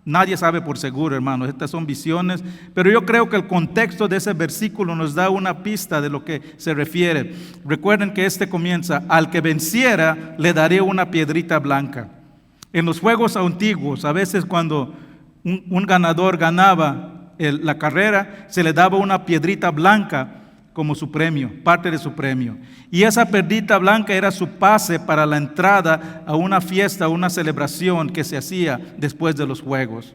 nadie sabe por seguro, hermanos, estas son visiones. Pero yo creo que el contexto de ese versículo nos da una pista de lo que se refiere. Recuerden que comienza, al que venciera le daré una piedrita blanca. En los juegos antiguos, a veces cuando un ganador ganaba la carrera, se le daba una piedrita blanca como su premio, parte de su premio. Y esa piedrita blanca era su pase para la entrada a una fiesta, a una celebración que se hacía después de los juegos.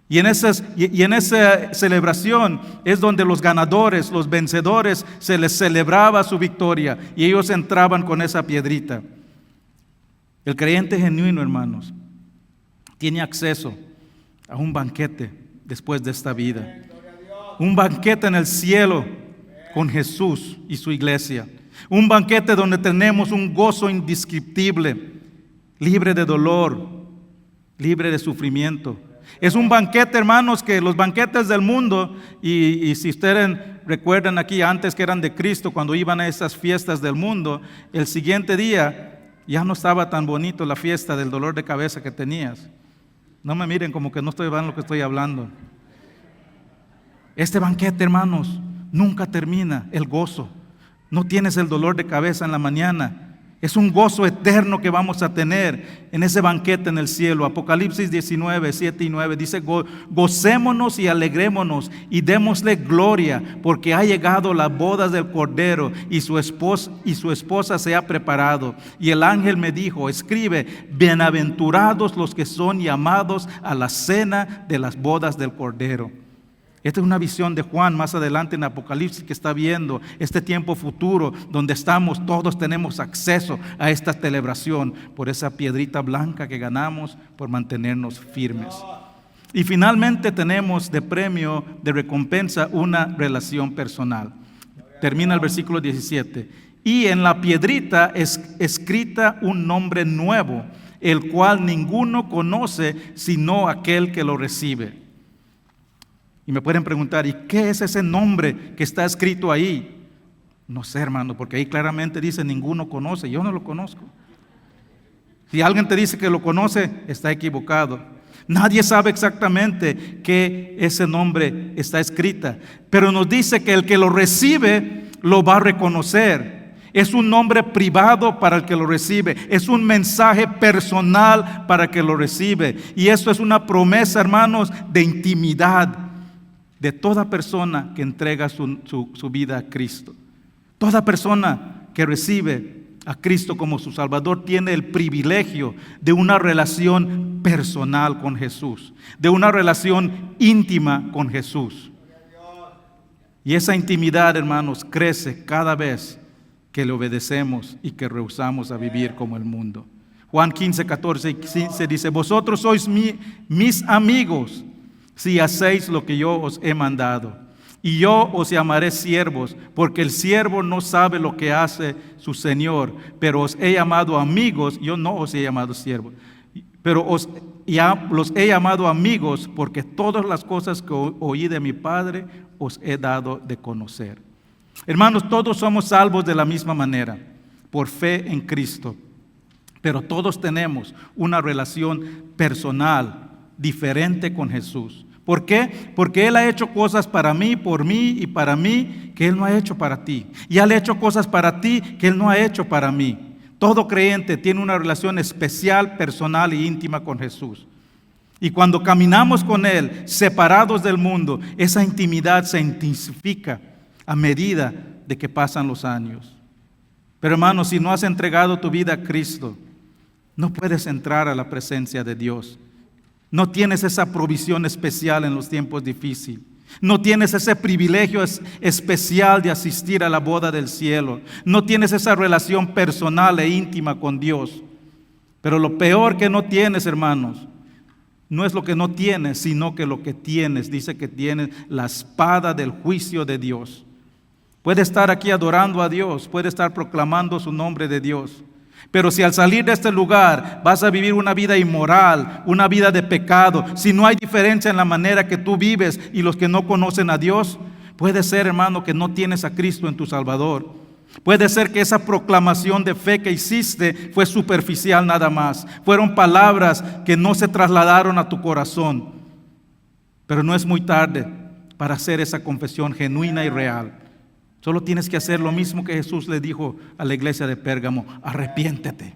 Y en esa celebración es donde los ganadores, los vencedores, se les celebraba su victoria y ellos entraban con esa piedrita. El creyente genuino, hermanos, tiene acceso a un banquete después de esta vida. Un banquete en el cielo con Jesús y su iglesia. Un banquete donde tenemos un gozo indescriptible, libre de dolor, libre de sufrimiento. Es un banquete, hermanos, que los banquetes del mundo, y si ustedes recuerdan aquí antes que eran de Cristo, cuando iban a esas fiestas del mundo, el siguiente día ya no estaba tan bonito la fiesta del dolor de cabeza que tenías. No me miren como que no estoy hablando lo que estoy hablando. Este banquete, hermanos, nunca termina el gozo. No tienes el dolor de cabeza en la mañana. Es un gozo eterno que vamos a tener en ese banquete en el cielo. Apocalipsis 19, 7 y 9 dice, gocémonos y alegrémonos y démosle gloria, porque ha llegado la boda del Cordero y su esposa se ha preparado. Y el ángel me dijo, escribe, bienaventurados los que son llamados a la cena de las bodas del Cordero. Esta es una visión de Juan más adelante en Apocalipsis que está viendo este tiempo futuro donde todos tenemos acceso a esta celebración por esa piedrita blanca que ganamos por mantenernos firmes. Y finalmente tenemos de premio, de recompensa, una relación personal. termina el versículo 17. Y en la piedrita es escrita un nombre nuevo, el cual ninguno conoce sino aquel que lo recibe. Y me pueden preguntar, ¿y qué es ese nombre que está escrito ahí? No sé, hermano, porque ahí claramente dice ninguno conoce. Yo no lo conozco. Si alguien te dice que lo conoce, está equivocado. Nadie sabe exactamente qué ese nombre está escrita, pero nos dice que el que lo recibe lo va a reconocer. Es un nombre privado para el que lo recibe, es un mensaje personal para el que lo recibe. Y esto es una promesa, hermanos, de intimidad de toda persona que entrega su vida a Cristo. Toda persona que recibe a Cristo como su Salvador tiene el privilegio de una relación personal con Jesús, de una relación íntima con Jesús. Y esa intimidad, hermanos, crece cada vez que le obedecemos y que rehusamos a vivir como el mundo. Juan 15, 14 y 15 dice: vosotros sois mis amigos si hacéis lo que yo os he mandado. Y yo os llamaré siervos, porque el siervo no sabe lo que hace su Señor, pero os he llamado amigos. Yo no os he llamado siervos, pero los he llamado amigos, porque todas las cosas que oí de mi Padre os he dado de conocer. Hermanos, todos somos salvos de la misma manera, por fe en Cristo, pero todos tenemos una relación personal diferente con Jesús. ¿Por qué? Porque Él ha hecho cosas para mí, por mí y para mí que Él no ha hecho para ti. Y Él ha hecho cosas para ti que Él no ha hecho para mí. Todo creyente tiene una relación especial, personal e íntima con Jesús. Y cuando caminamos con Él, separados del mundo, esa intimidad se intensifica a medida de que pasan los años. Pero hermanos, si no has entregado tu vida a Cristo, no puedes entrar a la presencia de Dios. No tienes esa provisión especial en los tiempos difíciles. No tienes ese privilegio especial de asistir a la boda del cielo. No tienes esa relación personal e íntima con Dios. Pero lo peor que no tienes, hermanos, no es lo que no tienes, sino que lo que tienes. Dice que tienes la espada del juicio de Dios. Puede estar aquí adorando a Dios, puede estar proclamando su nombre de Dios. Pero si al salir de este lugar vas a vivir una vida inmoral, una vida de pecado, si no hay diferencia en la manera que tú vives y los que no conocen a Dios, puede ser, hermano, que no tienes a Cristo en tu Salvador. Puede ser que esa proclamación de fe que hiciste fue superficial nada más. Fueron palabras que no se trasladaron a tu corazón. Pero no es muy tarde para hacer esa confesión genuina y real. Solo tienes que hacer lo mismo que Jesús le dijo a la iglesia de Pérgamo: arrepiéntete.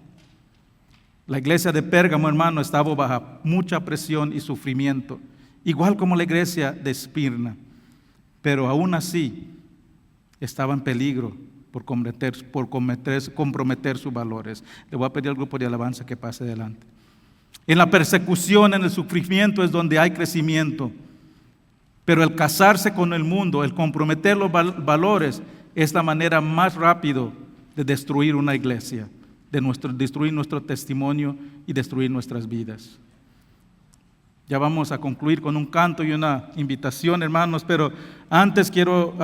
La iglesia de Pérgamo, hermano, estaba bajo mucha presión y sufrimiento, igual como la iglesia de Esmirna, pero aún así estaba en peligro por comprometer sus valores. Le voy a pedir al grupo de alabanza que pase adelante. En la persecución, en el sufrimiento es donde hay crecimiento. Pero el casarse con el mundo, el comprometer los valores, es la manera más rápida de destruir una iglesia, destruir nuestro testimonio y destruir nuestras vidas. Ya vamos a concluir con un canto y una invitación, hermanos, pero antes quiero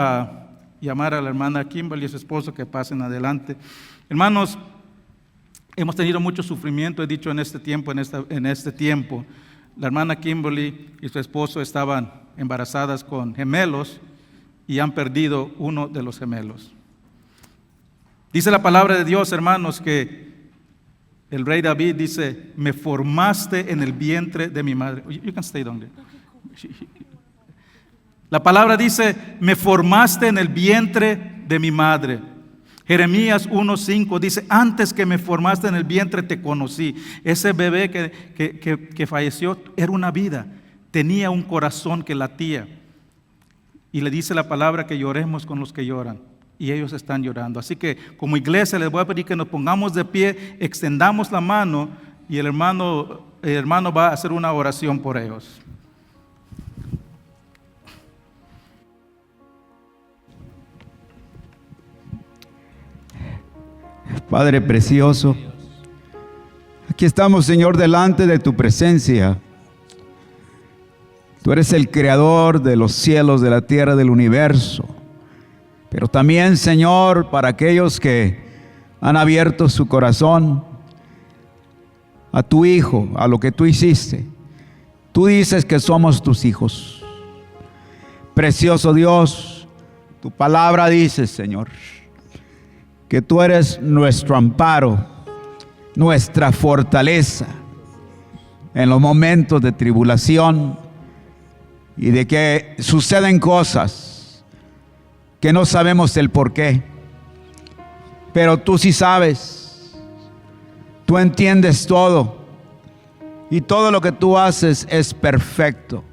llamar a la hermana Kimberly y su esposo que pasen adelante. Hermanos, hemos tenido mucho sufrimiento, he dicho en este tiempo. La hermana Kimberly y su esposo estaban embarazadas con gemelos y han perdido uno de los gemelos. Dice la palabra de Dios, hermanos, que el rey David dice: me formaste en el vientre de mi madre. You can stay down there. La palabra dice: me formaste en el vientre de mi madre. Jeremías 1:5 dice: antes que me formaste en el vientre te conocí. Ese bebé que falleció era una vida, tenía un corazón que latía. Y le dice la palabra que lloremos con los que lloran. Y ellos están llorando. Así que como iglesia les voy a pedir que nos pongamos de pie, extendamos la mano y el hermano va a hacer una oración por ellos. Padre precioso, aquí estamos, Señor, delante de tu presencia. Tú eres el creador de los cielos, de la tierra, del universo. Pero también, Señor, para aquellos que han abierto su corazón a tu Hijo, a lo que tú hiciste. Tú dices que somos tus hijos. Precioso Dios, tu palabra dice, Señor, que tú eres nuestro amparo, nuestra fortaleza en los momentos de tribulación y de que suceden cosas que no sabemos el por qué. Pero tú sí sabes, tú entiendes todo y todo lo que tú haces es perfecto.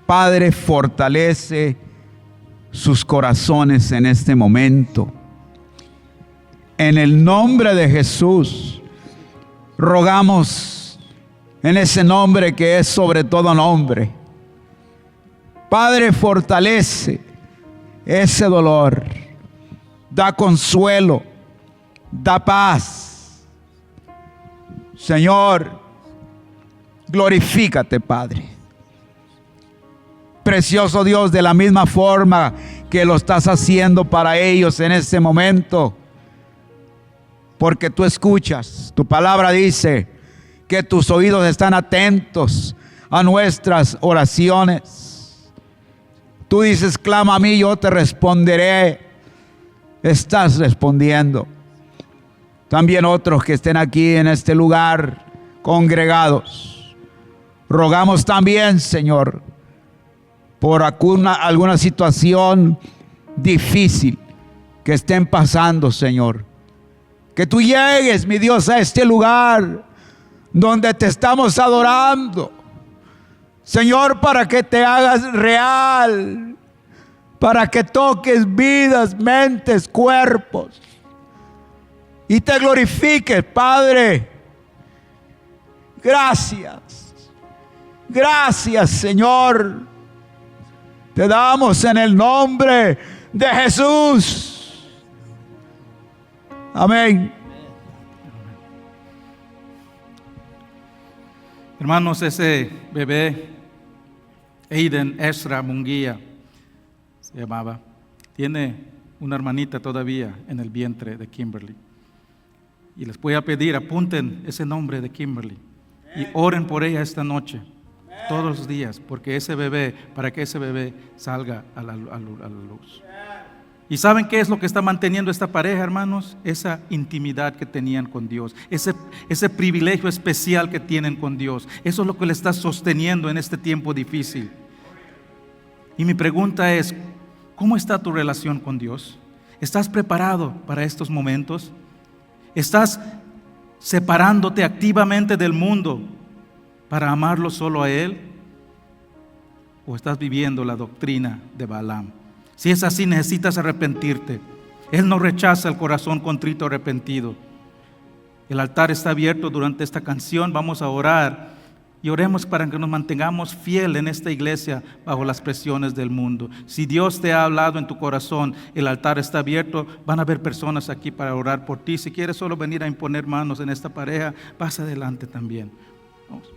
Padre, fortalece sus corazones en este momento. En el nombre de Jesús, rogamos en ese nombre que es sobre todo nombre. Padre, fortalece ese dolor. Da consuelo, da paz. Señor, glorifícate, Padre. Precioso Dios, de la misma forma que lo estás haciendo para ellos en este momento, porque tú escuchas. Tu palabra dice que tus oídos están atentos a nuestras oraciones. Tú dices, clama a mí, yo te responderé. Estás respondiendo. También otros que estén aquí en este lugar congregados, rogamos también, Señor, por alguna situación difícil que estén pasando, Señor. Que tú llegues, mi Dios, a este lugar donde te estamos adorando, Señor, para que te hagas real, para que toques vidas, mentes, cuerpos y te glorifiques, Padre. Gracias, gracias, Señor. Te damos en el nombre de Jesús. Amén. Hermanos, ese bebé, Aiden Ezra Munguía, se llamaba, tiene una hermanita todavía en el vientre de Kimberly. Y les voy a pedir, apunten ese nombre de Kimberly y oren por ella esta noche, todos los días, porque ese bebé, para que ese bebé salga a la luz. ¿Y saben qué es lo que está manteniendo esta pareja, hermanos? Esa intimidad que tenían con Dios, ese privilegio especial que tienen con Dios. Eso es lo que le está sosteniendo en este tiempo difícil. Y mi pregunta es, ¿cómo está tu relación con Dios? ¿Estás preparado para estos momentos? ¿Estás separándote activamente del mundo para amarlo solo a Él? ¿O estás viviendo la doctrina de Balaam? Si es así, necesitas arrepentirte. Él no rechaza el corazón contrito arrepentido. El altar está abierto durante esta canción. Vamos a orar y oremos para que nos mantengamos fieles en esta iglesia bajo las presiones del mundo. Si Dios te ha hablado en tu corazón, el altar está abierto. Van a haber personas aquí para orar por ti. Si quieres solo venir a imponer manos en esta pareja, pasa adelante también. Vamos.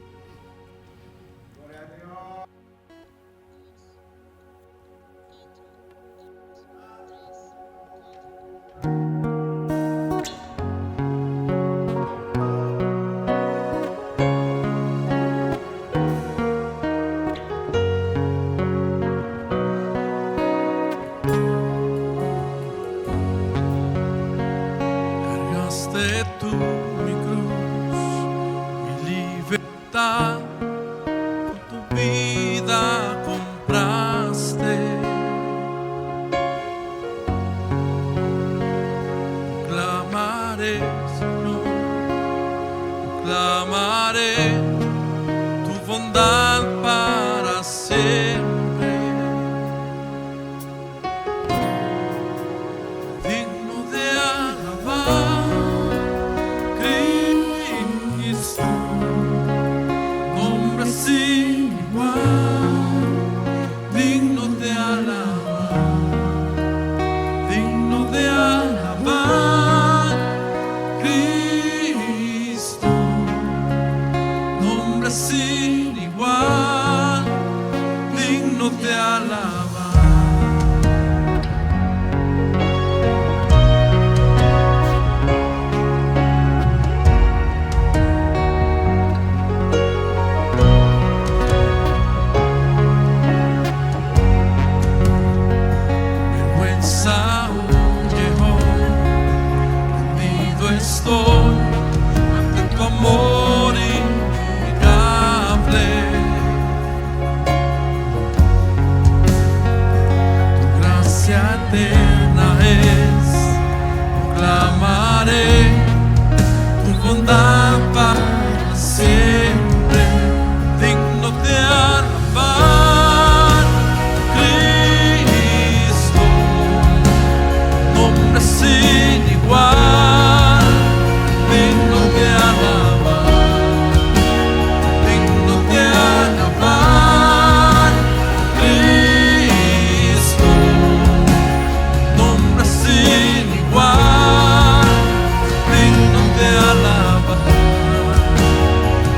Cargaste tú mi cruz, mi libertad, con tu vida compraste. Proclamaré, Señor, proclamaré tu bondad para siempre. Digno de alabar, Cristo, nombre sin igual. Digno de alabar, digno de alabar, Cristo, nombre sin igual, digno de alabar. eterna es. Proclamaré tu bondad para siempre, digno de alabar, Cristo, nombre sin igual, digno de alabar, digno de alabar, Cristo, nombre sin igual, digno de alabar,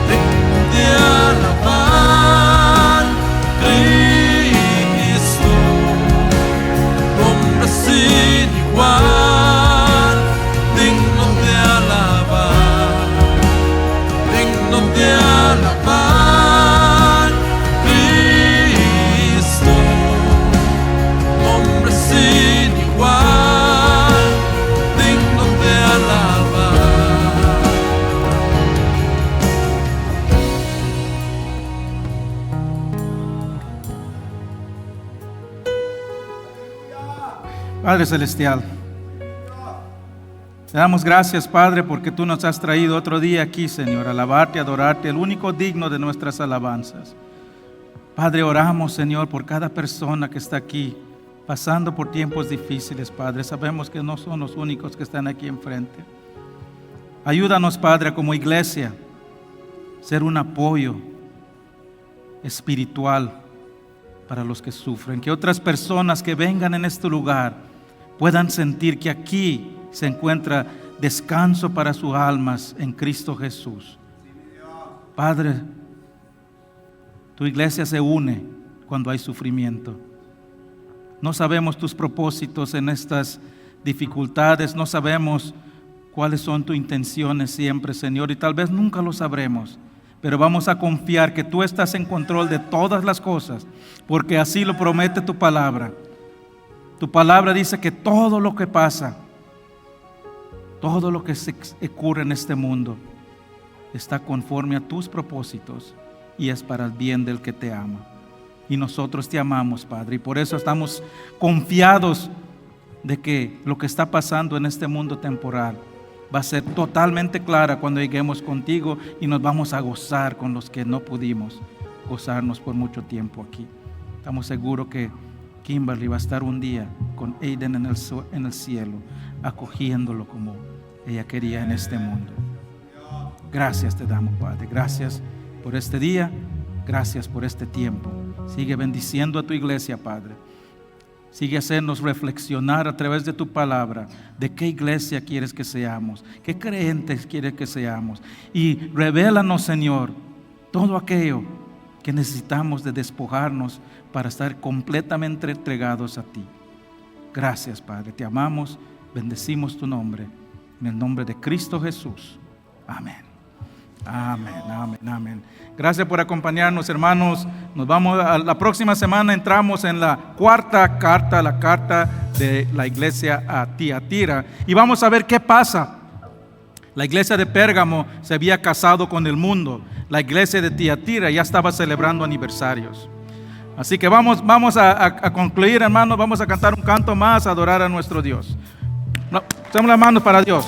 digno de alabar, Cristo, nombre sin igual, digno de alabar, digno de alabar, Cristo, nombre sin igual, digno de alabar. Padre Celestial, te damos gracias, Padre, porque tú nos has traído otro día aquí, Señor, a alabarte, adorarte, el único digno de nuestras alabanzas. Padre, oramos, Señor, por cada persona que está aquí, pasando por tiempos difíciles, Padre. Sabemos que no son los únicos que están aquí enfrente. Ayúdanos, Padre, como iglesia, ser un apoyo espiritual para los que sufren. Que otras personas que vengan en este lugar puedan sentir que aquí se encuentra descanso para sus almas en Cristo Jesús. Padre, tu iglesia se une cuando hay sufrimiento. No sabemos tus propósitos en estas dificultades, no sabemos cuáles son tus intenciones siempre, Señor, y tal vez nunca lo sabremos, pero vamos a confiar que tú estás en control de todas las cosas, porque así lo promete tu palabra. Tu palabra dice que todo lo que pasa, todo lo que se ocurre en este mundo, está conforme a tus propósitos y es para el bien del que te ama. Y nosotros te amamos, Padre, y por eso estamos confiados de que lo que está pasando en este mundo temporal va a ser totalmente clara cuando lleguemos contigo y nos vamos a gozar con los que no pudimos gozarnos por mucho tiempo aquí. Estamos seguros que Kimberly va a estar un día con Aiden en el cielo, acogiéndolo como ella quería en este mundo. Gracias te damos, Padre. Gracias por este día. Gracias por este tiempo. Sigue bendiciendo a tu iglesia, Padre. Sigue hacernos reflexionar a través de tu palabra de qué iglesia quieres que seamos, qué creyentes quieres que seamos. Y revélanos, Señor, todo aquello que necesitamos de despojarnos para estar completamente entregados a ti. Gracias, Padre. Te amamos, bendecimos tu nombre. En el nombre de Cristo Jesús. Amén. Amén, amén, amén. Gracias por acompañarnos, hermanos. Nos vamos a la próxima semana. Entramos en la cuarta carta, la carta de la iglesia a Tiatira, y vamos a ver qué pasa. La iglesia de Pérgamo se había casado con el mundo. La iglesia de Tiatira ya estaba celebrando aniversarios. Así que vamos a concluir, hermanos. Vamos a cantar un canto más, a adorar a nuestro Dios. Echamos las manos para Dios.